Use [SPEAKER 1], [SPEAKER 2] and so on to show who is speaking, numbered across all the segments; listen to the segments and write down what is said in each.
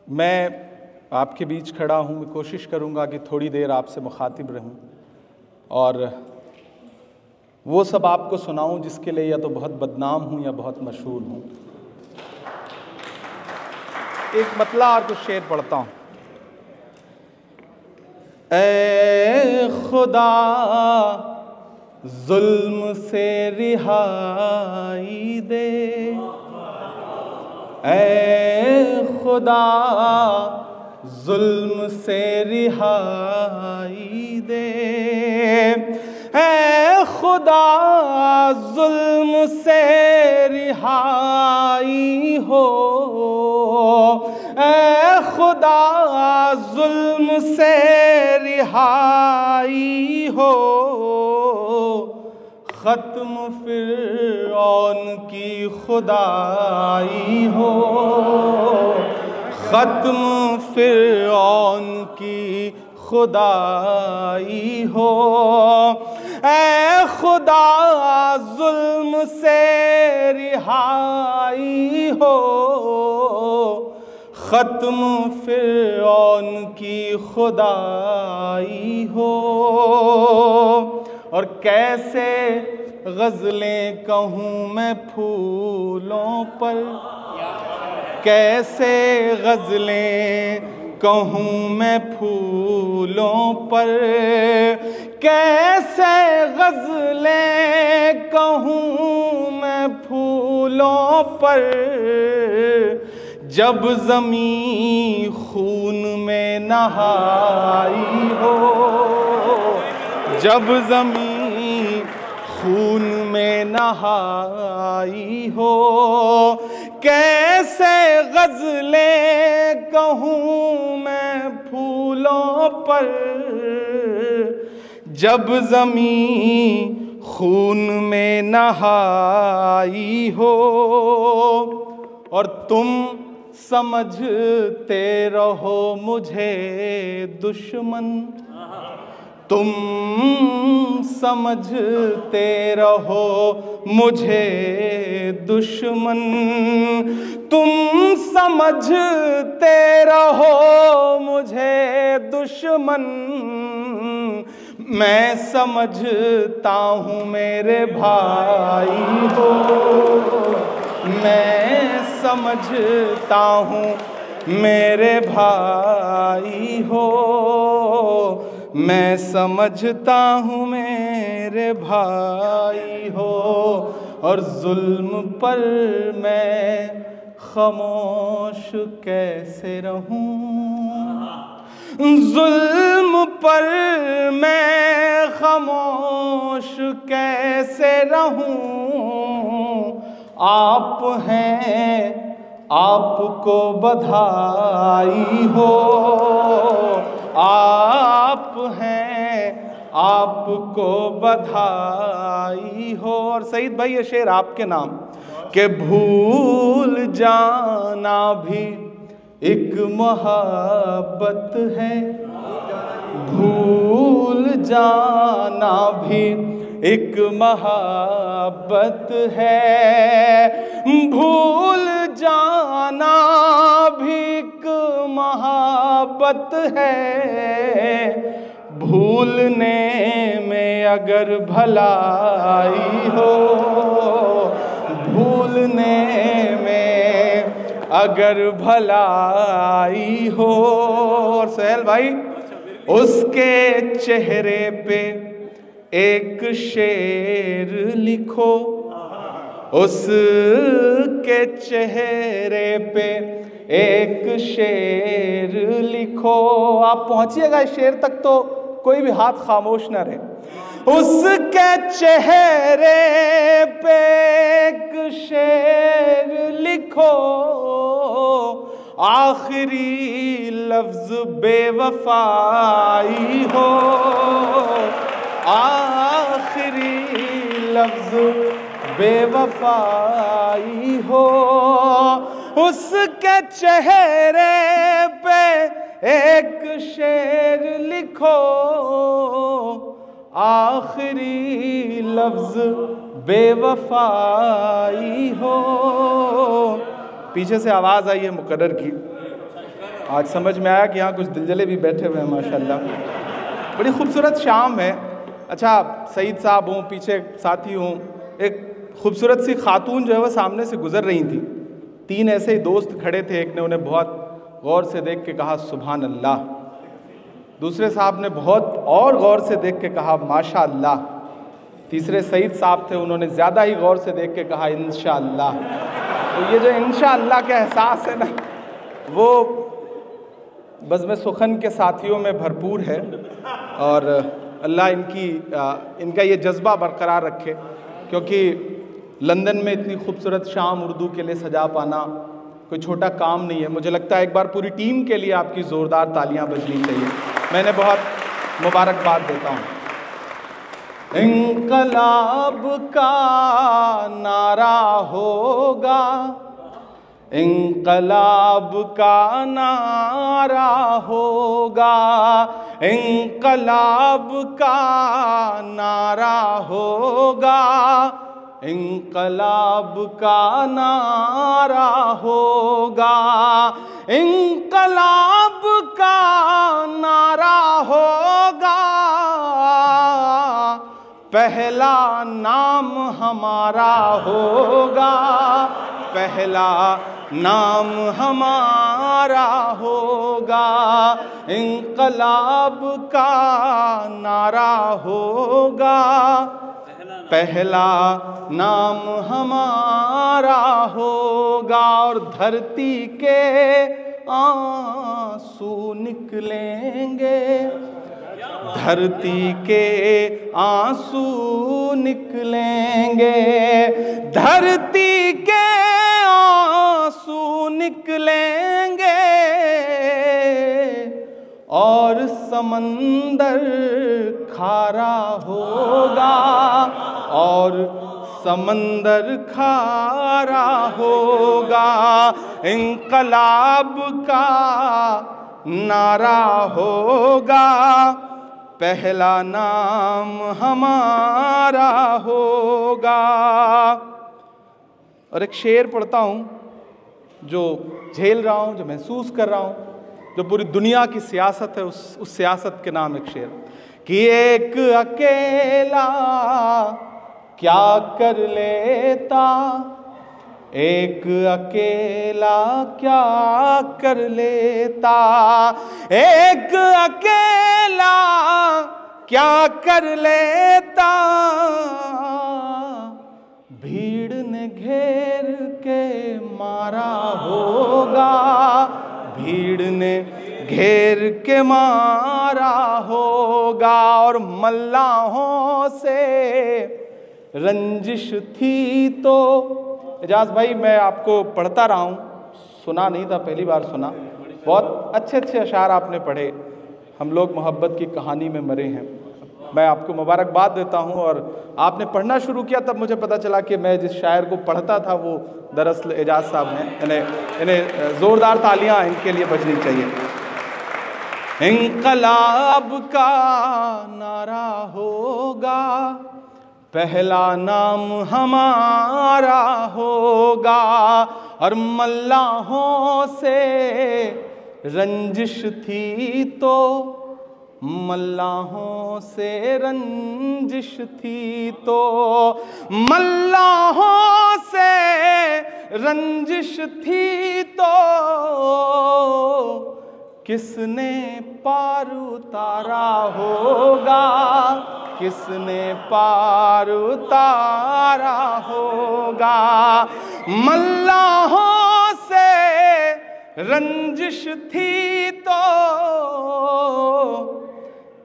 [SPEAKER 1] मैं आपके बीच खड़ा हूँ, मैं कोशिश करूँगा कि थोड़ी देर आपसे मुखातिब रहूँ और वो सब आपको सुनाऊँ जिसके लिए या तो बहुत बदनाम हूँ या बहुत मशहूर हूँ। एक मतला और कुछ शेर पढ़ता हूँ। ऐ खुदा जुल्म से रिहाई दे, ऐ खुदा जुल्म से रिहाई दे, ऐ खुदा जुल्म से रिहाई हो, ऐ खुदा जुल्म से रिहाई हो, ख़त्म फ़िरऔन की खुदाई हो, ख़त्म फ़िरऔन की खुदाई हो, ऐ खुदा जुल्म से रिहाई हो, ख़त्म फ़िरऔन की खुदाई हो। और कैसे गज़लें कहूँ मैं फूलों पर, कैसे गज़लें कहूँ मैं फूलों पर, कैसे गज़लें कहूँ मैं फूलों पर, जब ज़मीं खून में नहाई हो, जब ज़मीं खून में नहाई हो, कैसे गज़लें कहूँ मैं फूलों पर, जब ज़मीं खून में नहाई हो। और तुम समझते रहो मुझे दुश्मन, तुम समझते रहो मुझे दुश्मन, तुम समझते रहो मुझे दुश्मन, मैं समझता हूँ मेरे भाई हो, मैं समझता हूँ मेरे भाई हो, मैं समझता हूँ मेरे भाई हो। और जुल्म पर मैं खामोश कैसे रहूं, जुल्म पर मैं खामोश कैसे रहूं, आप हैं आपको बधाई हो, आप हैं आपको बधाई हो। और सईद भाई ये शेर आपके नाम, कि भूल जाना भी एक मोहब्बत है, भूल जाना भी एक मोहब्बत है, भूल जाना भी एक मोहब्बत है, भूलने में अगर भलाई हो, भूलने में अगर भलाई हो। और सहल भाई उसके चेहरे पे एक शेर लिखो, उसके चेहरे पे एक शेर लिखो। आप पहुंचिएगा इस शेर तक तो कोई भी हाथ खामोश ना रहे। उसके चेहरे पे एक शेर लिखो, आखिरी लफ्ज बेवफाई हो, आखिरी लफ्ज बेवफाई हो। उसके चेहरे पे एक शेर लिखो, आखिरी लफ्ज बेवफाई हो। पीछे से आवाज आई है मुकर्रर की, आज समझ में आया कि यहाँ कुछ दिलजले भी बैठे हुए हैं माशाल्लाह। बड़ी खूबसूरत शाम है। अच्छा, सईद साहब हों, पीछे साथी हों, एक खूबसूरत सी खातून जो है वो सामने से गुजर रही थी। 3 ऐसे ही दोस्त खड़े थे, एक ने उन्हें बहुत गौर से देख के कहा सुभान अल्लाह, दूसरे साहब ने बहुत और गौर से देख के कहा माशा अल्लाह, तीसरे सईद साहब थे, उन्होंने ज़्यादा ही गौर से देख के कहा इंशाअल्लाह। तो ये जो इंशाअल्लाह का एहसास है ना, वो बज़्म सुखन के साथियों में भरपूर है। और अल्लाह इनका ये जज्बा बरकरार रखे, क्योंकि लंदन में इतनी खूबसूरत शाम उर्दू के लिए सजा पाना कोई छोटा काम नहीं है। मुझे लगता है एक बार पूरी टीम के लिए आपकी ज़ोरदार तालियां बजनी चाहिए। मैंने बहुत मुबारकबाद देता हूँ। इंकलाब का नारा होगा, इंकलाब का नारा होगा, इंकलाब का नारा होगा, इंकलाब का नारा होगा, इंकलाब का नारा होगा, पहला नाम हमारा होगा, पहला नाम हमारा होगा, इंकलाब का नारा होगा, पहला नाम हमारा होगा। और धरती के आंसू निकलेंगे, धरती के आंसू निकलेंगे, धरती के आंसू निकलेंगे, और समंदर खारा होगा, और समंदर खारा होगा, इंकलाब का नारा होगा, पहला नाम हमारा होगा। और एक शेर पढ़ता हूँ जो झेल रहा हूँ, जो महसूस कर रहा हूँ, जो पूरी दुनिया की सियासत है, उस सियासत के नाम एक शेर कि एक अकेला क्या कर लेता, एक अकेला क्या कर लेता, एक अकेला क्या कर लेता, भीड़ ने घेर के मारा होगा, भीड़ ने घेर के मारा होगा। और मल्लाहों से रंजिश थी तो, एजाज भाई मैं आपको पढ़ता रहा हूँ, सुना नहीं था, पहली बार सुना। बहुत अच्छे अच्छे अशार आपने पढ़े। हम लोग मोहब्बत की कहानी में मरे हैं। मैं आपको मुबारकबाद देता हूँ। और आपने पढ़ना शुरू किया तब मुझे पता चला कि मैं जिस शायर को पढ़ता था वो दरअसल एजाज साहब हैं। इन्हें ज़ोरदार तालियां इनके लिए बजनी चाहिए। इंकलाब का नारा होगा, पहला नाम हमारा होगा, और मल्लाहों से रंजिश थी तो, मल्लाहों से रंजिश थी तो, मल्लाहों से रंजिश थी तो, किसने पार उतारा होगा, किसने पार उतारा होगा। मल्लाहों से रंजिश थी तो,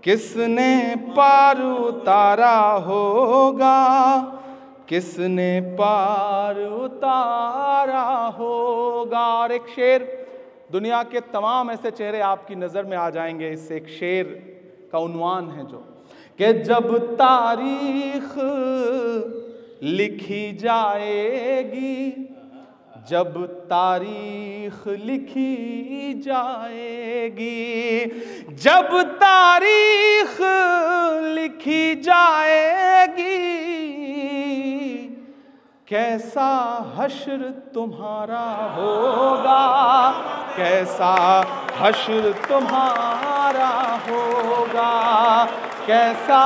[SPEAKER 1] किसने पार उतारा होगा, किसने पार उतारा होगा। और एक शेर, दुनिया के तमाम ऐसे चेहरे आपकी नज़र में आ जाएंगे। इससे एक शेर का उन्वान है जो कि जब तारीख लिखी जाएगी, जब तारीख लिखी जाएगी, जब तारीख लिखी जाएगी, कैसा हश्र तुम्हारा होगा, कैसा हश्र तुम्हारा होगा, कैसा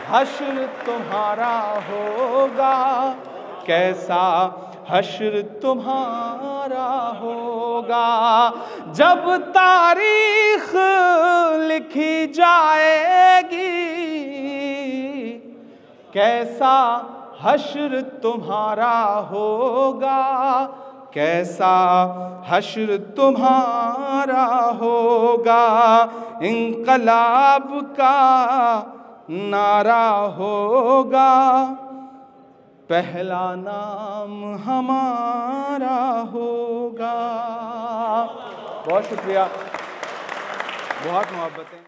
[SPEAKER 1] हश्र तुम्हारा होगा, कैसा हश्र तुम्हारा होगा। जब तारीख लिखी जाएगी, कैसा हश्र तुम्हारा होगा, कैसा हश्र तुम्हारा होगा। इंकलाब का नारा होगा, पहला नाम हमारा होगा। बहुत शुक्रिया, बहुत मोहब्बतें।